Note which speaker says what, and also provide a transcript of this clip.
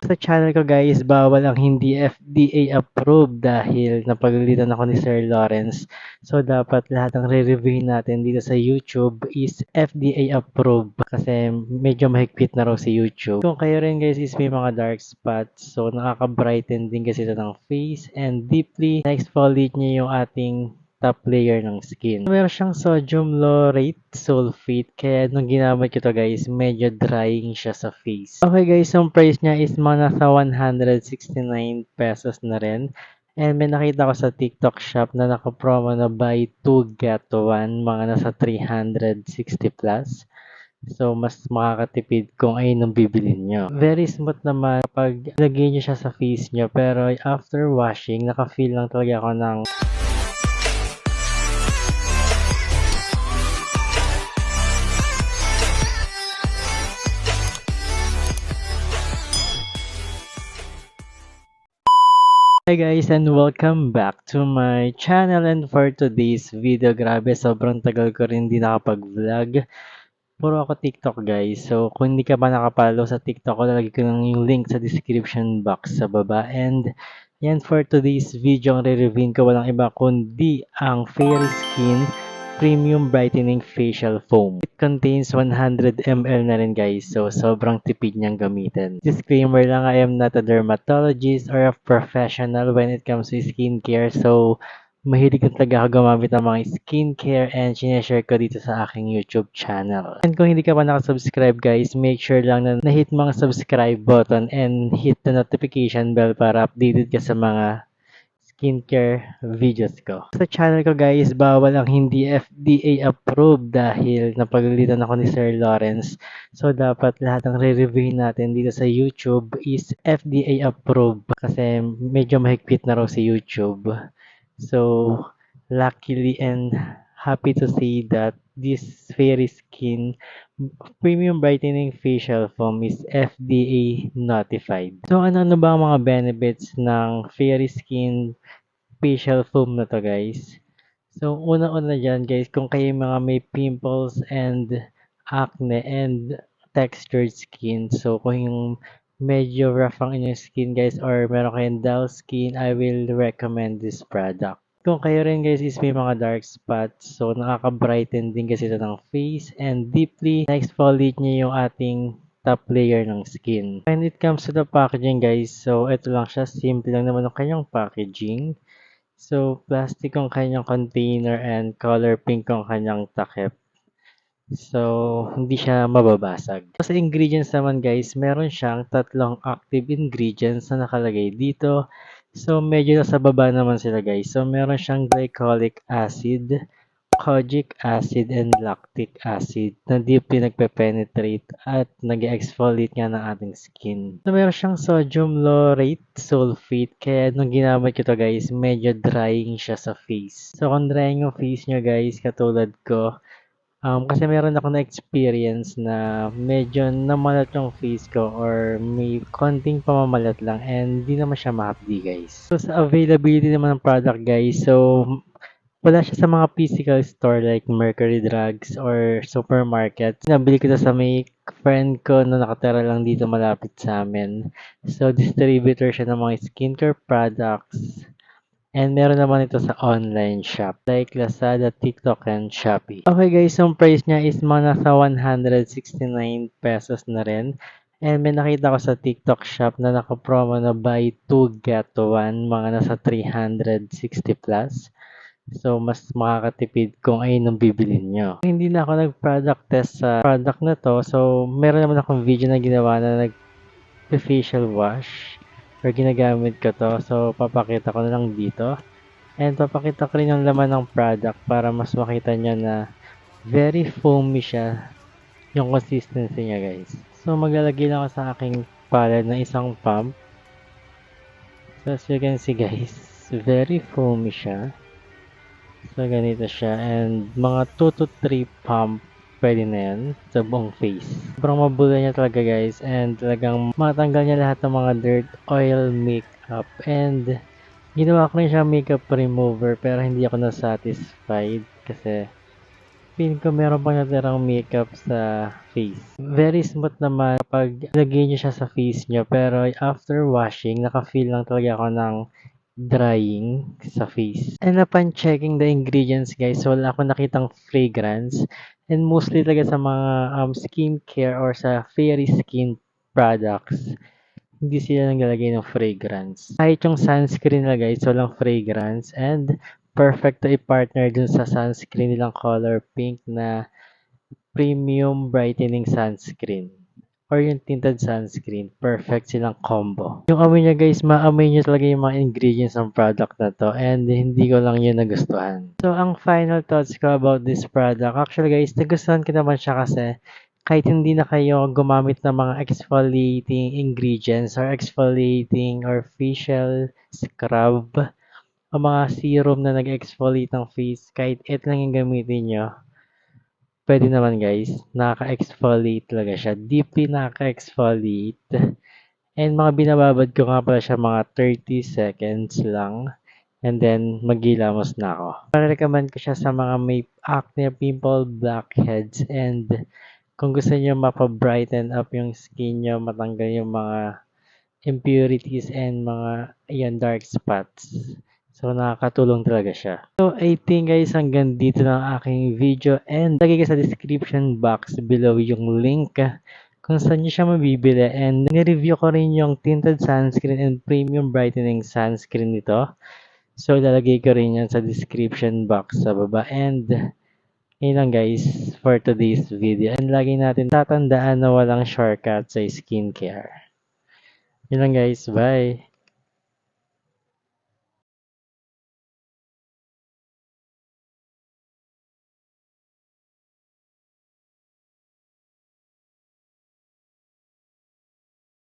Speaker 1: Sa channel ko guys, bawal ang hindi FDA approved dahil napagalitan ako ni Sir Lawrence. So dapat lahat ng re-review natin dito sa YouTube is FDA approved kasi medyo mahigpit na raw si YouTube. Kung kayo rin guys is may mga dark spots, so nakaka-brighten din kasi ito ng face and deeply na-exfoliate niya yung ating top layer ng skin. Meron siyang sodium laurate sulfate kaya nung ginamit ko to guys, medyo drying siya sa face. Okay guys, yung price niya is mga nasa 169 pesos na rin. And may nakita ko sa TikTok shop na naka-promo na buy 2 get 1 mga nasa 360 plus. So, mas makakatipid kung ayun ang bibilin nyo. Very smooth naman kapag lagay nyo siya sa face nyo. Pero after washing, naka-feel lang talaga ako ng Hi guys and welcome back to my channel, and for today's video, grabe sobrang tagal ko rin di nakapag-vlog. Puro ako TikTok guys. So kung hindi ka pa nakapalo sa TikTok ko, lalagay ko lang yung link sa description box sa baba. And yan, for today's video, ang re-reviewin ko walang iba kundi ang Fairy Skin Premium Brightening Facial Foam. It contains 100 ml na rin guys, so sobrang tipid niyang gamitin. Disclaimer lang, I am not a dermatologist or a professional when it comes to skincare, so mahilig lang talaga ako gumamit ng mga skincare and sineshare ko dito sa aking YouTube channel. And kung hindi ka pa nakasubscribe guys, make sure lang na hit mo ang subscribe button and hit the notification bell para updated ka sa mga skincare videos ko. Sa channel ko guys, bawal ang hindi FDA approved dahil napagalitan ako ni Sir Lawrence. So dapat lahat ng re-review natin dito sa YouTube is FDA approved kasi medyo mahigpit na raw si YouTube. So luckily and happy to see that this Fairy Skin Premium Brightening Facial Foam is FDA notified. So ano ba ang mga benefits ng Fairy Skin facial foam na to guys? So una-una dyan guys, kung kayo mga may pimples and acne and textured skin, so kung yung medyo rough ang inyong skin guys or meron kayong dull skin, I will recommend this product. Kung kayo rin guys is may mga dark spots, so nakaka-brighten din kasi ito ng face and deeply na-exfoliate niya yung ating top layer ng skin. When it comes to the packaging guys, so ito lang siya, simple lang naman ang kanyang packaging. So, plastic ang kanyang container and color pink ang kanyang takip. So, hindi siya mababasag. Sa ingredients naman guys, meron siyang tatlong active ingredients na nakalagay dito. So, medyo nasa baba naman sila guys. So, meron siyang glycolic acid, kojic acid, and lactic acid na deeply nagpe-penetrate at nag-exfoliate nga ng ating skin. So, meron siyang sodium laurate sulfate kaya nung ginamit ko to guys, medyo drying siya sa face. So, kung drying yung face nyo guys, katulad ko, kasi meron ako na-experience na medyo namalat yung face ko or may konting pamamalat lang and di naman siya mahapdi guys. So sa availability naman ng product guys, so wala siya sa mga physical store like Mercury Drugs or supermarket. Nabili ko na sa may friend ko na nakatira lang dito malapit sa amin. So distributor siya ng mga skincare products. And meron naman ito sa online shop like Lazada, TikTok, and Shopee. Okay guys, yung price niya is mga nasa 169 pesos na rin. And may nakita ko sa TikTok shop na naka-promo na buy 2 get 1 mga nasa 360 plus. So, mas makakatipid kung ayun ang bibilin nyo. Hindi na ako nag-product test sa product na to. So, meron naman akong video na ginawa na nag-facial wash or ginagamit ko to. So, papakita ko na lang dito. And papakita ko rin yung laman ng product para mas makita nyo na very foamy siya yung consistency niya guys. So, maglalagay lang ako sa aking palette na isang pump. So, as you can see guys, very foamy siya. So, ganito siya. And mga 2 to 3 pump pwede na yan sa buong face. Sobrang mabula niya talaga guys. And talagang matanggal niya lahat ng mga dirt, oil, makeup. And ginawa ko rin siya makeup remover pero hindi ako na-satisfied kasi feeling ko meron pang natirang makeup sa face. Very smooth naman kapag lagay niyo siya sa face niyo, pero after washing, naka-feel lang talaga ako ng drying sa face. And upon checking the ingredients guys, wala akong nakitang fragrance. And mostly talaga sa mga skincare or sa fairy skin products, hindi sila naglalagay ng fragrance. Kahit yung sunscreen nila guys, walang fragrance. And perfect to i-partner dun sa sunscreen nilang color pink na premium brightening sunscreen or yung tinted sunscreen, perfect silang combo. Yung amoy niya guys, maamoy niyo talaga yung mga ingredients ng product na to and hindi ko lang yun nagustuhan. So, ang final thoughts ko about this product, actually guys, nagustuhan ko naman siya kasi kahit hindi na kayo gumamit ng mga exfoliating ingredients or exfoliating or facial scrub o mga serum na nag-exfoliate ng face, kahit ito lang yung gamitin nyo, pwede naman guys, nakaka-exfoliate talaga siya. Deeply nakaka-exfoliate. And mga binababad ko nga pala siya mga 30 seconds lang. And then, maghilamos na ako. Para-recommend ko siya sa mga may acne, pimple, blackheads, and kung gusto niyo mapa-brighten up yung skin niyo, matanggal yung mga impurities and mga dark spots. So, nakakatulong talaga siya. So, I think guys, hanggang dito na ang aking video and lagay ko sa description box below yung link kung saan nyo siya mabibili and nireview ko rin yung tinted sunscreen and premium brightening sunscreen nito. So, lalagay ko rin yan sa description box sa baba and yun lang guys for today's video and lagi natin tatandaan na walang shortcut sa skincare. Yun lang guys, bye!